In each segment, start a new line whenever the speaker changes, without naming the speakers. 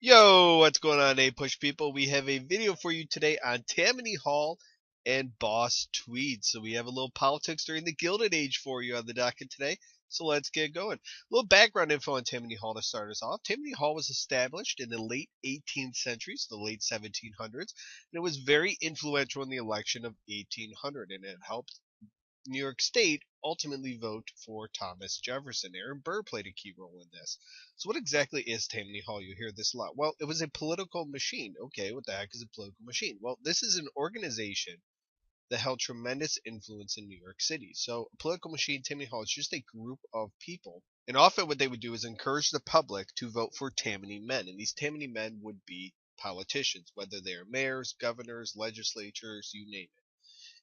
Yo, what's going on, APUSH people? We have a video for you today on Tammany Hall and Boss Tweed. So we have a little politics during the Gilded Age for you on the docket today. So let's get going. A little background info on Tammany Hall to start us off. Tammany Hall was established in the late 18th century, so the late 1700s, and it was very influential in the election of 1800, and it helped New York State ultimately vote for Thomas Jefferson. Aaron Burr played a key role in this. So, what exactly is Tammany Hall? You hear this a lot. Well, it was a political machine. Okay, what the heck is a political machine? Well, this is an organization that held tremendous influence in New York City. So, a political machine, Tammany Hall, is just a group of people. And often, what they would do is encourage the public to vote for Tammany men. And these Tammany men would be politicians, whether they are mayors, governors, legislatures, you name it,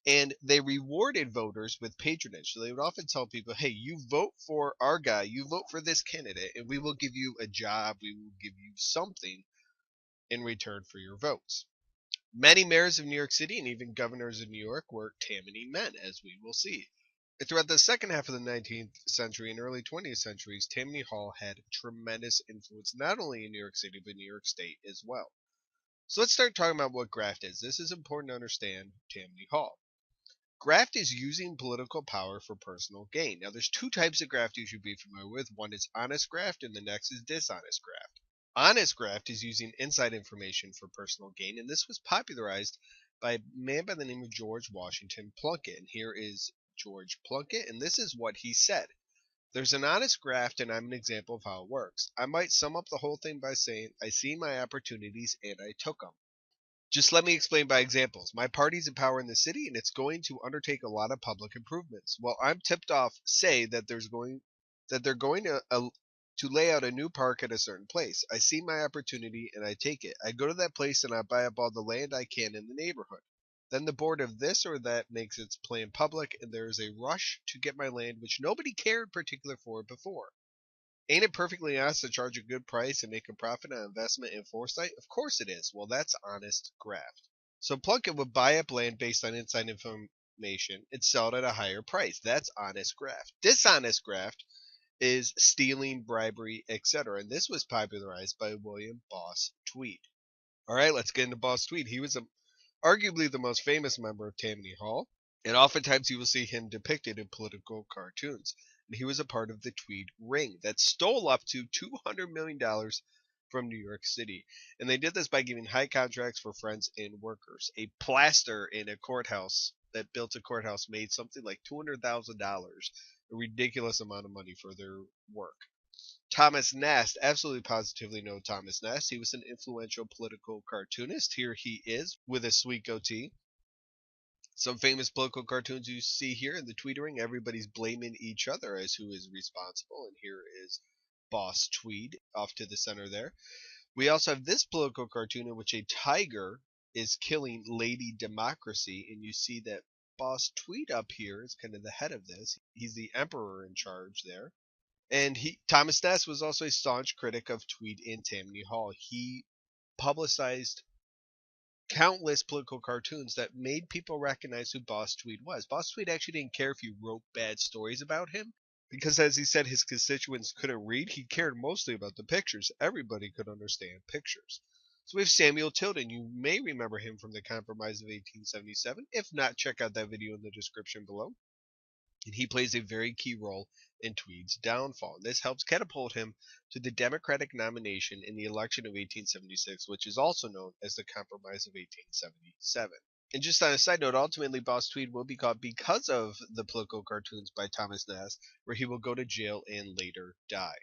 and they rewarded voters with patronage. So they would often tell people, hey, you vote for our guy, you vote for this candidate, and we will give you a job, we will give you something in return for your votes. Many mayors of New York City and even governors of New York were Tammany men, as we will see. Throughout the second half of the 19th century and early 20th centuries, Tammany Hall had tremendous influence not only in New York City but New York State as well. So let's start talking about what graft is. This is important to understand Tammany Hall. Graft is using political power for personal gain. Now, there's two types of graft you should be familiar with. One is honest graft, and the next is dishonest graft. Honest graft is using inside information for personal gain, and this was popularized by a man by the name of George Washington Plunkett. And here is George Plunkett, and this is what he said. There's an honest graft, and I'm an example of how it works. I might sum up the whole thing by saying, I seen my opportunities and I took them. Just let me explain by examples. My party's in power in the city and it's going to undertake a lot of public improvements. Well, I'm tipped off, say that they're going to lay out a new park at a certain place. I see my opportunity and I take it. I go to that place and I buy up all the land I can in the neighborhood. Then the board of this or that makes its plan public and there is a rush to get my land which nobody cared particular for before. Ain't it perfectly honest to charge a good price and make a profit on investment and foresight? Of course it is. Well, that's honest graft. So Plunkett would buy up land based on inside information and sell it at a higher price. That's honest graft. Dishonest graft is stealing, bribery, etc. And this was popularized by William Boss Tweed. All right, let's get into Boss Tweed. He was arguably the most famous member of Tammany Hall, and oftentimes you will see him depicted in political cartoons. And he was a part of the Tweed Ring that stole up to $200 million from New York City. And they did this by giving high contracts for friends and workers. A plaster in a courthouse that built a courthouse made something like $200,000, a ridiculous amount of money for their work. Thomas Nast, absolutely positively know Thomas Nast. He was an influential political cartoonist. Here he is with a sweet goatee. Some famous political cartoons you see here in the tweetering, everybody's blaming each other as who is responsible. And here is Boss Tweed off to the center there. We also have this political cartoon in which a tiger is killing Lady Democracy. And you see that Boss Tweed up here is kind of the head of this. He's the emperor in charge there. And Thomas Nast was also a staunch critic of Tweed in Tammany Hall. He publicized countless political cartoons that made people recognize who Boss Tweed was. Boss Tweed actually didn't care if you wrote bad stories about him because, as he said, his constituents couldn't read. He cared mostly about the pictures. Everybody could understand pictures. So we have Samuel Tilden. You may remember him from the Compromise of 1877. If not, check out that video in the description below. And he plays a very key role in Tweed's downfall. And this helps catapult him to the Democratic nomination in the election of 1876, which is also known as the Compromise of 1877. And just on a side note, ultimately Boss Tweed will be caught because of the political cartoons by Thomas Nast, where he will go to jail and later die.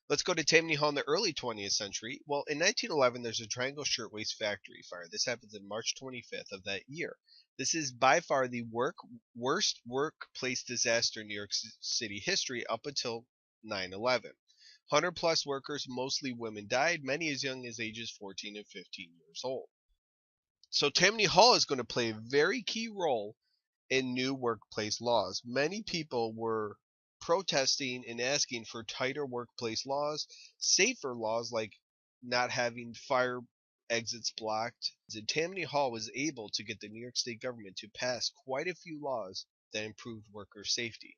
Let's go to Tammany Hall in the early 20th century. Well, in 1911, there's a Triangle Shirtwaist Factory fire. This happens on March 25th of that year. This is by far the worst workplace disaster in New York City history up until 9/11. 100 plus workers, mostly women, died, many as young as ages 14 and 15 years old. So Tammany Hall is going to play a very key role in new workplace laws. Many people were protesting and asking for tighter workplace laws, safer laws like not having fire exits blocked. And Tammany Hall was able to get the New York State government to pass quite a few laws that improved worker safety.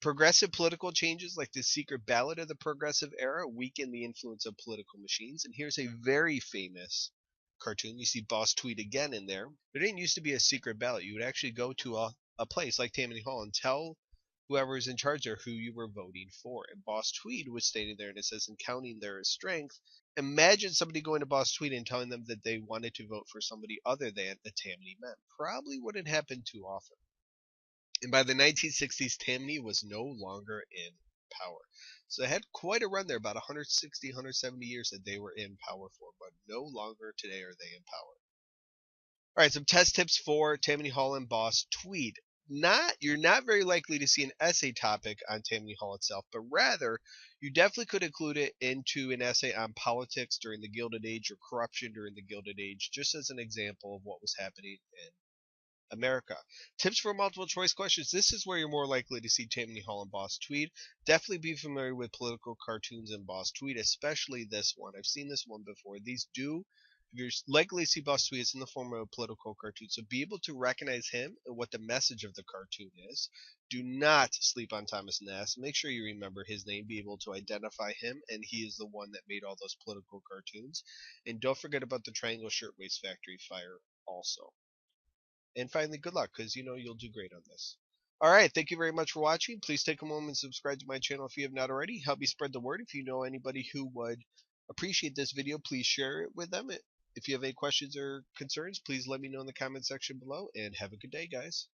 Progressive political changes like the secret ballot of the progressive era weakened the influence of political machines. And here's a very famous cartoon. You see Boss Tweed again in there. There didn't used to be a secret ballot. You would actually go to a place like Tammany Hall and tell whoever is in charge there who you were voting for. And Boss Tweed was standing there and it says, "In counting there is strength." Imagine somebody going to Boss Tweed and telling them that they wanted to vote for somebody other than the Tammany men. Probably wouldn't happen too often. And by the 1960s, Tammany was no longer in power. So they had quite a run there, about 160, 170 years that they were in power for, but no longer today are they in power. All right, some test tips for Tammany Hall and Boss Tweed. You're not very likely to see an essay topic on Tammany Hall itself, but rather you definitely could include it into an essay on politics during the Gilded Age or corruption during the Gilded Age, just as an example of what was happening in America. Tips for multiple choice questions. This is where you're more likely to see Tammany Hall and Boss Tweed. Definitely be familiar with political cartoons and Boss Tweed, especially this one. I've seen this one before. If you're likely to see Boss Tweed, it's in the form of a political cartoon. So be able to recognize him and what the message of the cartoon is. Do not sleep on Thomas Nast. Make sure you remember his name, be able to identify him, and he is the one that made all those political cartoons. And don't forget about the Triangle Shirtwaist Factory fire also. And finally, good luck, because you'll do great on this. All right, thank you very much for watching. Please take a moment and subscribe to my channel if you have not already. Help me spread the word. If you know anybody who would appreciate this video, please share it with them. If you have any questions or concerns, please let me know in the comment section below, and have a good day, guys.